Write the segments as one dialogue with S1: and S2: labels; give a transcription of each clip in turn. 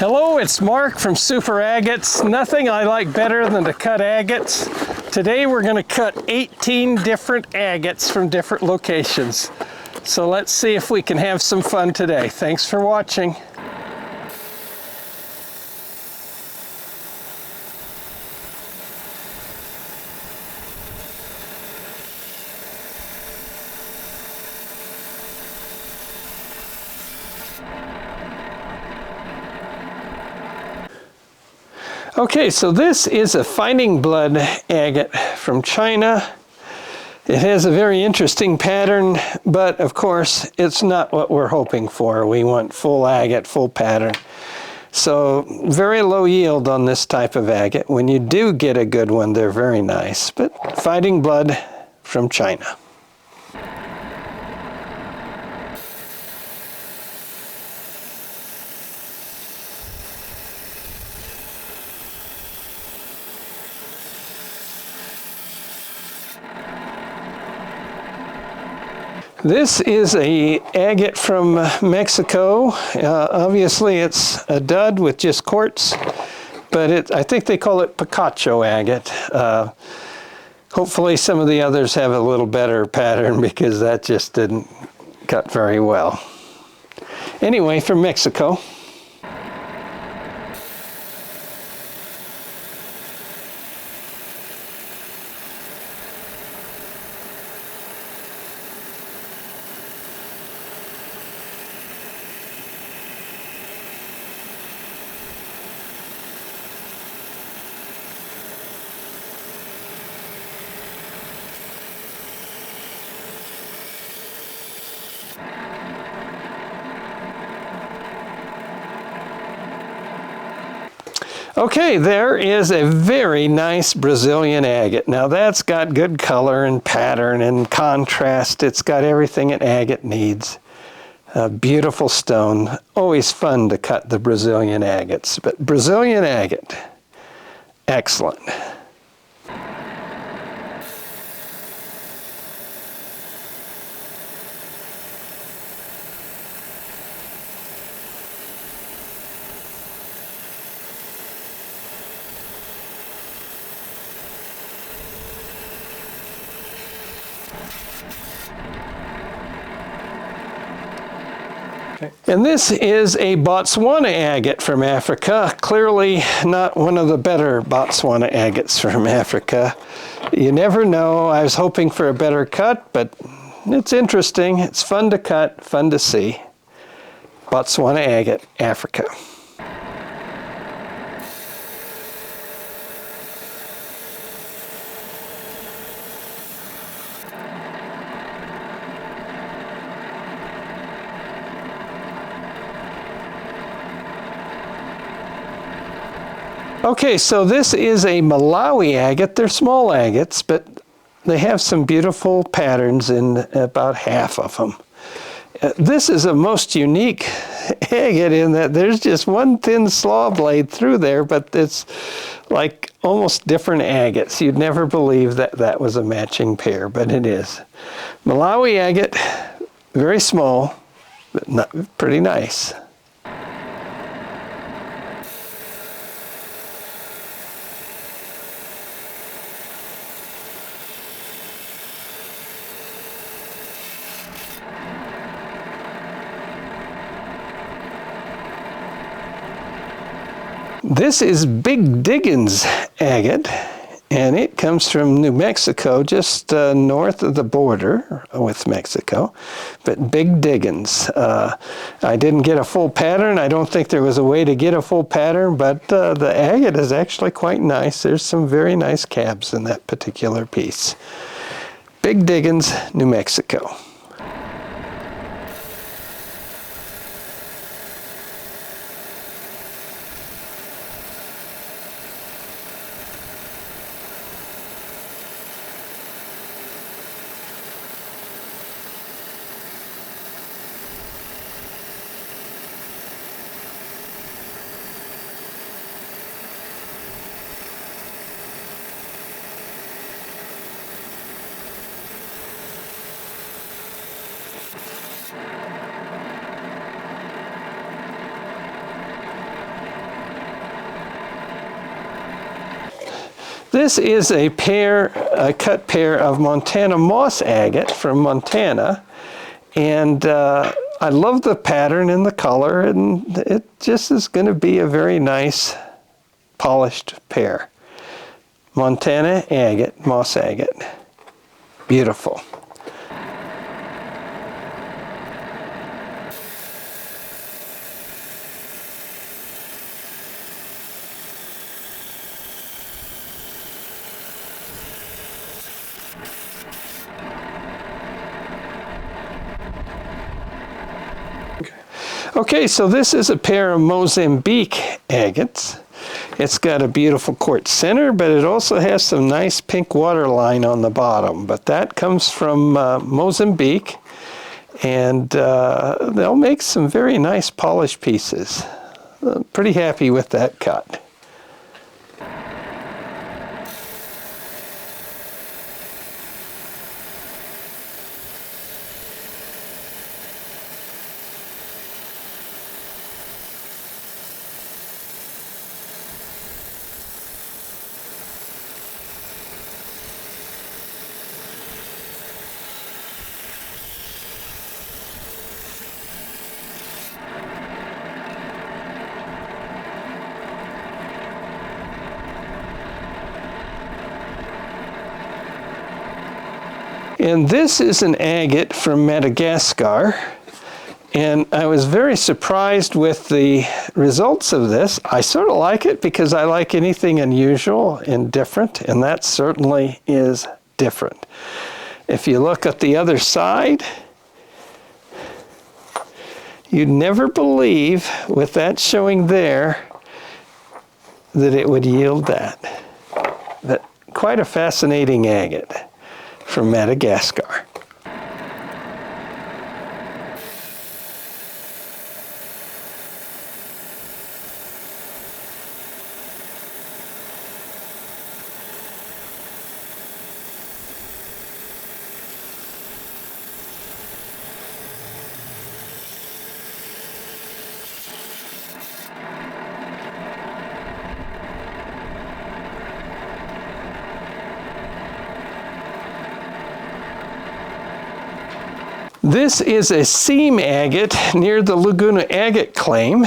S1: Hello, it's Mark from Super Agates. Nothing I like better than to cut agates. Today we're going to cut 18 different agates from different locations. So let's see if we can have some fun today. Thanks for watching. Okay, so this is a fighting blood agate from China. It has a very interesting pattern, but of course it's not what we're hoping for. We want full agate, full pattern. So very low yield on this type of agate. When you do get a good one, they're very nice, but fighting blood from China. This is a agate from Mexico. Obviously it's a dud with just quartz, but I think they call it Picacho agate. Hopefully some of the others have a little better pattern because that just didn't cut very well. Anyway, from Mexico. Okay, there is a very nice Brazilian agate. Now that's got good color and pattern and contrast. It's got everything an agate needs. A beautiful stone. Always fun to cut the Brazilian agates, but Brazilian agate, excellent. And this is a Botswana agate from Africa. Clearly not one of the better Botswana agates from Africa. You never know. I was hoping for a better cut, but it's interesting. It's fun to cut, fun to see. Botswana agate, Africa. Okay, so this is a Malawi agate. They're small agates, but they have some beautiful patterns in about half of them. This is a most unique agate in that there's just one thin slaw blade through there, but it's like almost different agates. You'd never believe that that was a matching pair, but it is. Malawi agate, very small, but pretty nice. This is Big Diggins agate, and it comes from New Mexico, just north of the border with Mexico, but Big Diggins. I didn't get a full pattern. I don't think there was a way to get a full pattern, but the agate is actually quite nice. There's some very nice cabs in that particular piece. Big Diggins, New Mexico. This is a cut pair of Montana moss agate from Montana. And I love the pattern and the color, and it just is going to be a very nice polished pair. Montana agate, moss agate. Beautiful. Okay, so this is a pair of Mozambique agates. It's got a beautiful quartz center, but it also has some nice pink waterline on the bottom. But that comes from Mozambique, and they'll make some very nice polished pieces. Pretty happy with that cut. And this is an agate from Madagascar, and I was very surprised with the results of this. I sort of like it because I like anything unusual and different, and that certainly is different. If you look at the other side, you'd never believe, with that showing there, that it would yield that. But quite a fascinating agate from Madagascar. This is a seam agate near the Laguna Agate Claim.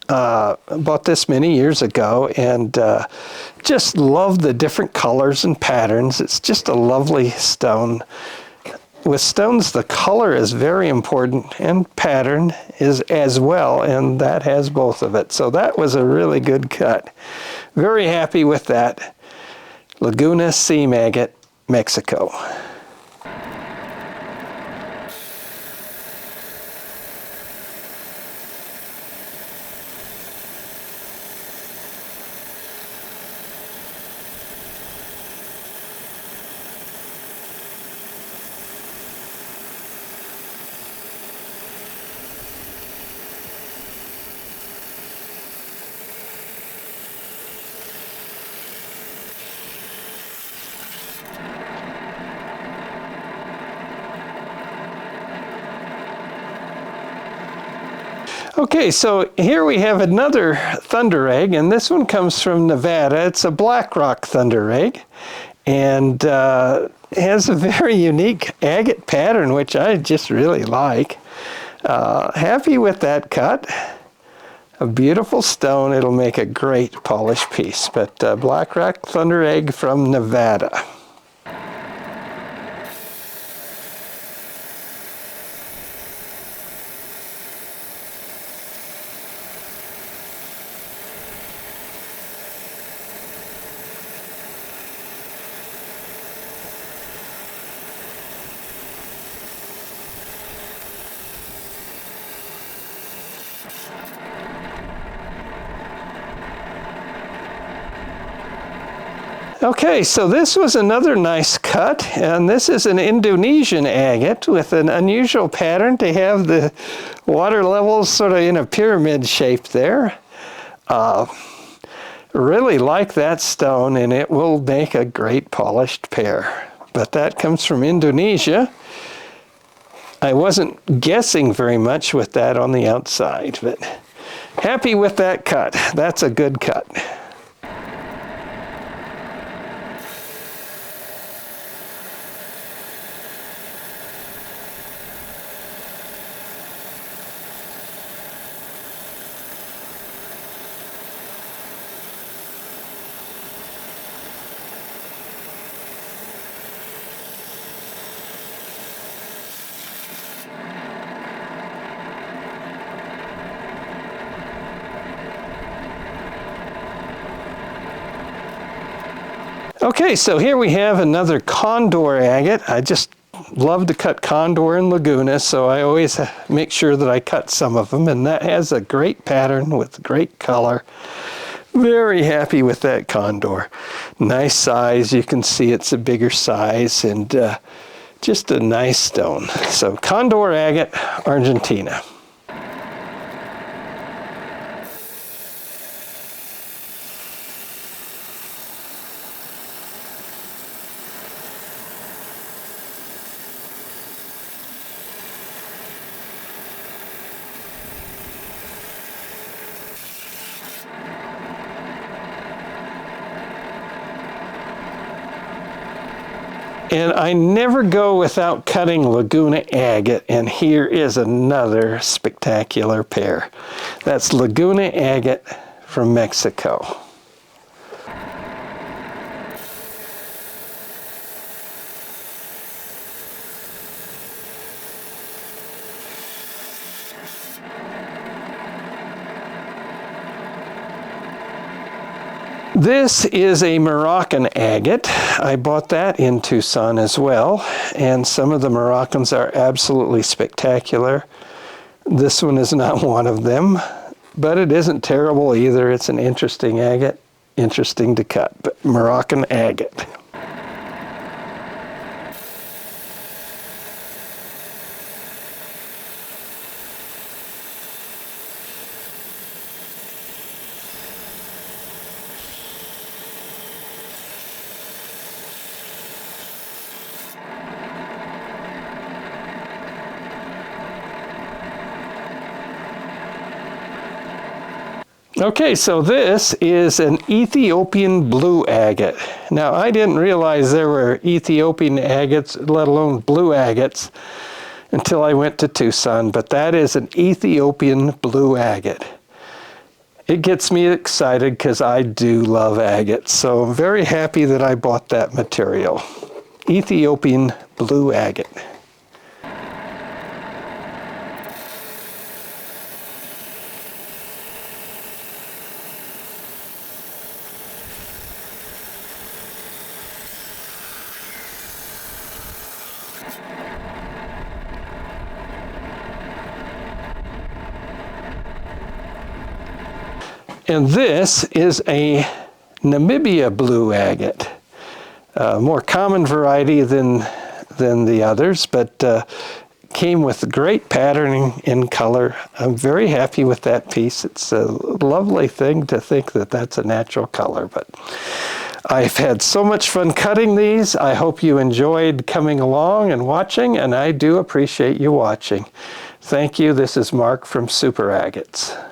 S1: Bought this many years ago, and just love the different colors and patterns. It's just a lovely stone. With stones, the color is very important, and pattern is as well, and that has both of it. So that was a really good cut. Very happy with that. Laguna Seam Agate, Mexico. Okay, so here we have another thunder egg, and this one comes from Nevada. It's a black rock thunder egg, and has a very unique agate pattern, which I just really like. Happy with that cut. A beautiful stone. It'll make a great polished piece, but black rock thunder egg from Nevada. Okay, so this was another nice cut, and this is an Indonesian agate with an unusual pattern to have the water levels sort of in a pyramid shape there. Really like that stone, and it will make a great polished pair. But that comes from Indonesia. I wasn't guessing very much with that on the outside, but happy with that cut. That's a good cut. Okay, so here we have another condor agate. I just love to cut condor and laguna, so I always make sure that I cut some of them, and that has a great pattern with great color. Very happy with that condor. Nice size, you can see it's a bigger size, and just a nice stone. So condor agate, Argentina. And I never go without cutting Laguna agate, and here is another spectacular pair. That's Laguna agate from Mexico. This is a Moroccan agate. I bought that in Tucson as well, and some of the Moroccans are absolutely spectacular. This one is not one of them, but it isn't terrible either. It's an interesting agate, interesting to cut, but Moroccan agate. Okay, so this is an Ethiopian blue agate. Now, I didn't realize there were Ethiopian agates, let alone blue agates, until I went to Tucson, but that is an Ethiopian blue agate. It gets me excited because I do love agates, so I'm very happy that I bought that material. Ethiopian blue agate. And this is a Namibia blue agate, a more common variety than the others, but came with great patterning and color. I'm very happy with that piece. It's a lovely thing to think that that's a natural color, but I've had so much fun cutting these. I hope you enjoyed coming along and watching, and I do appreciate you watching. Thank you. This is Mark from Super Agates.